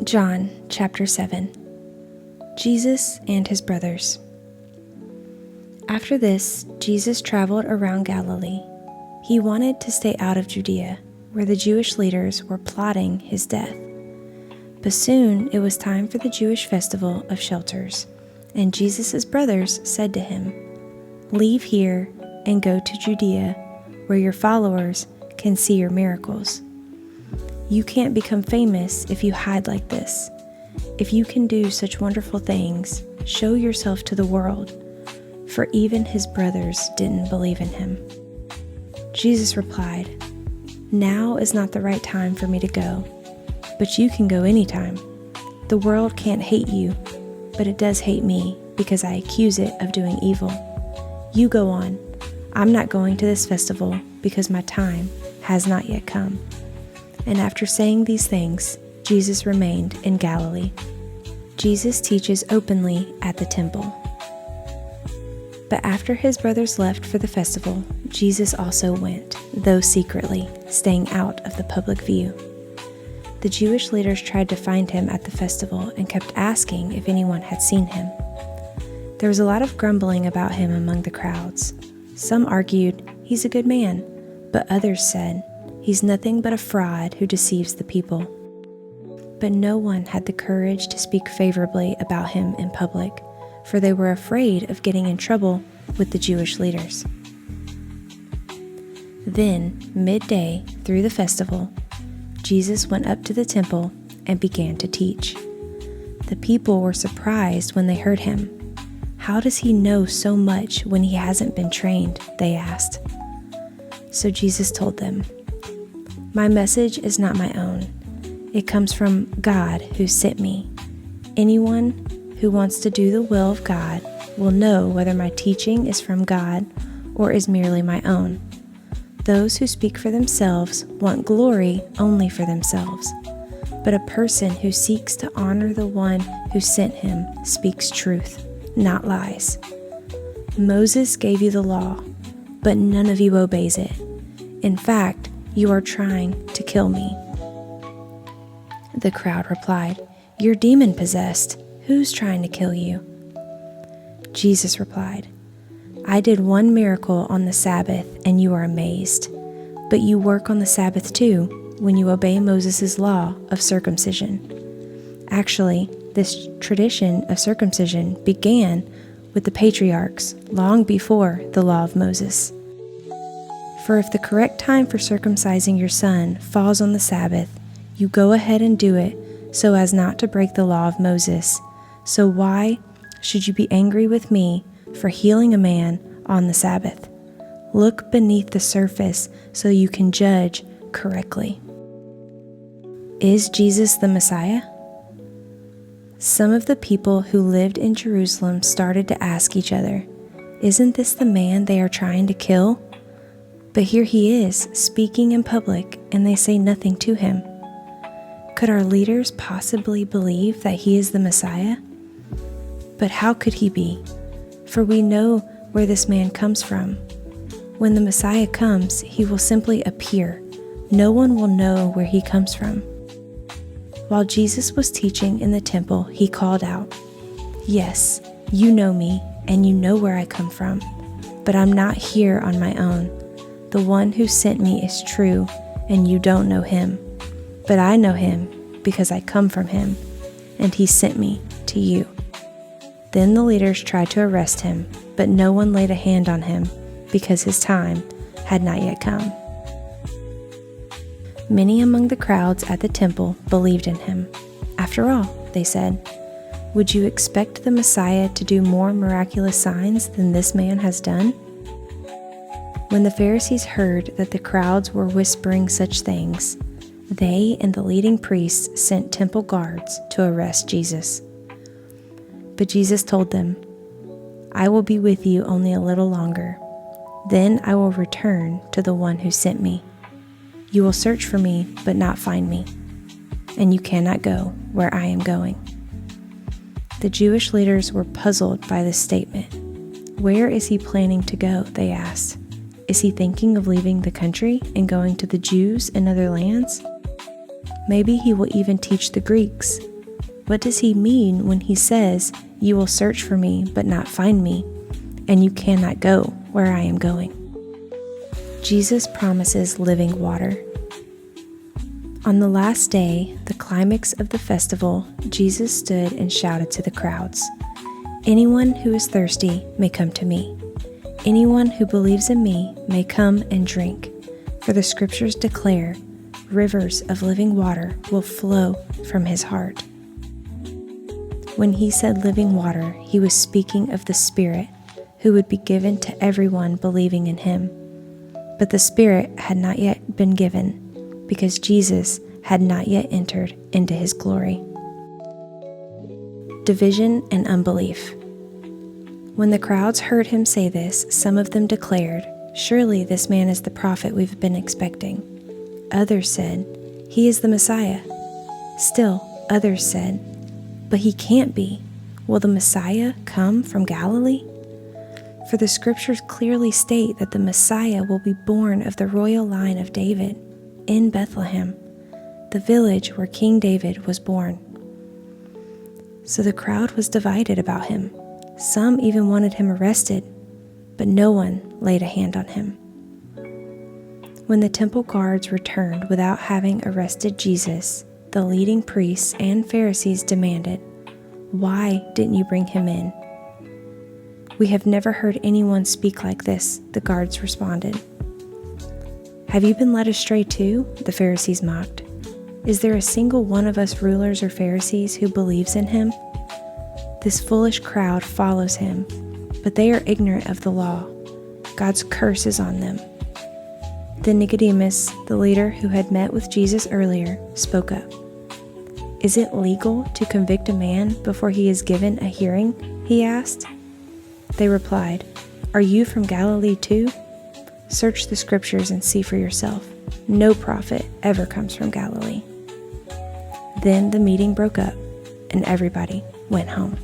John chapter 7. Jesus and his brothers. After this, Jesus traveled around Galilee. He wanted to stay out of Judea, where the Jewish leaders were plotting his death. But soon it was time for the Jewish festival of shelters, and Jesus' brothers said to him, "Leave here and go to Judea, where your followers can see your miracles. You can't become famous if you hide like this. If you can do such wonderful things, show yourself to the world." For even his brothers didn't believe in him. Jesus replied, "Now is not the right time for me to go, but you can go anytime. The world can't hate you, but it does hate me because I accuse it of doing evil. You go on. I'm not going to this festival because my time has not yet come." And after saying these things, Jesus remained in Galilee. Jesus teaches openly at the temple. But after his brothers left for the festival, Jesus also went, though secretly, staying out of the public view. The Jewish leaders tried to find him at the festival and kept asking if anyone had seen him. There was a lot of grumbling about him among the crowds. Some argued, "He's a good man," but others said, "He's nothing but a fraud who deceives the people." But no one had the courage to speak favorably about him in public, for they were afraid of getting in trouble with the Jewish leaders. Then, midday through the festival, Jesus went up to the temple and began to teach. The people were surprised when they heard him. "How does he know so much when he hasn't been trained?" they asked. So Jesus told them, "My message is not my own. It comes from God who sent me. Anyone who wants to do the will of God will know whether my teaching is from God or is merely my own. Those who speak for themselves want glory only for themselves, but a person who seeks to honor the one who sent him speaks truth, not lies. Moses gave you the law, but none of you obeys it. In fact, you are trying to kill me." The crowd replied, "You're demon-possessed. Who's trying to kill you?" Jesus replied, "I did one miracle on the Sabbath, and you are amazed. But you work on the Sabbath too, when you obey Moses' law of circumcision. Actually, this tradition of circumcision began with the patriarchs long before the law of Moses. For if the correct time for circumcising your son falls on the Sabbath, you go ahead and do it so as not to break the law of Moses. So why should you be angry with me for healing a man on the Sabbath? Look beneath the surface so you can judge correctly." Is Jesus the Messiah? Some of the people who lived in Jerusalem started to ask each other, "Isn't this the man they are trying to kill? But here he is, speaking in public, and they say nothing to him. Could our leaders possibly believe that he is the Messiah? But how could he be? For we know where this man comes from. When the Messiah comes, he will simply appear. No one will know where he comes from." While Jesus was teaching in the temple, he called out, "Yes, you know me, and you know where I come from. But I'm not here on my own. The one who sent me is true, and you don't know him. But I know him because I come from him, and he sent me to you." Then the leaders tried to arrest him, but no one laid a hand on him because his time had not yet come. Many among the crowds at the temple believed in him. "After all," they said, "would you expect the Messiah to do more miraculous signs than this man has done?" When the Pharisees heard that the crowds were whispering such things, they and the leading priests sent temple guards to arrest Jesus. But Jesus told them, "I will be with you only a little longer. Then I will return to the one who sent me. You will search for me, but not find me, and you cannot go where I am going." The Jewish leaders were puzzled by this statement. "Where is he planning to go?" they asked. "Is he thinking of leaving the country and going to the Jews in other lands?" Maybe he will even teach the Greeks. What does he mean when he says, "You will search for me but not find me, and you cannot go where I am going"? Jesus promises living water. On the last day, the climax of the festival, Jesus stood and shouted to the crowds, "Anyone who is thirsty may come to me. Anyone who believes in me may come and drink, for the scriptures declare, rivers of living water will flow from his heart." When he said living water, he was speaking of the Spirit, who would be given to everyone believing in him. But the Spirit had not yet been given, because Jesus had not yet entered into his glory. Division and unbelief. When the crowds heard him say this, some of them declared, "Surely this man is the prophet we've been expecting." Others said, "He is the Messiah." Still, others said, "But he can't be. Will the Messiah come from Galilee? For the scriptures clearly state that the Messiah will be born of the royal line of David in Bethlehem, the village where King David was born." So the crowd was divided about him. Some even wanted him arrested, but no one laid a hand on him. When the temple guards returned without having arrested Jesus, the leading priests and Pharisees demanded, "Why didn't you bring him in?" "We have never heard anyone speak like this," the guards responded. "Have you been led astray too?" the Pharisees mocked. "Is there a single one of us rulers or Pharisees who believes in him? This foolish crowd follows him, but they are ignorant of the law. God's curse is on them." Then Nicodemus, the leader who had met with Jesus earlier, spoke up. "Is it legal to convict a man before he is given a hearing?" he asked. They replied, "Are you from Galilee too? Search the scriptures and see for yourself. No prophet ever comes from Galilee." Then the meeting broke up and everybody went home.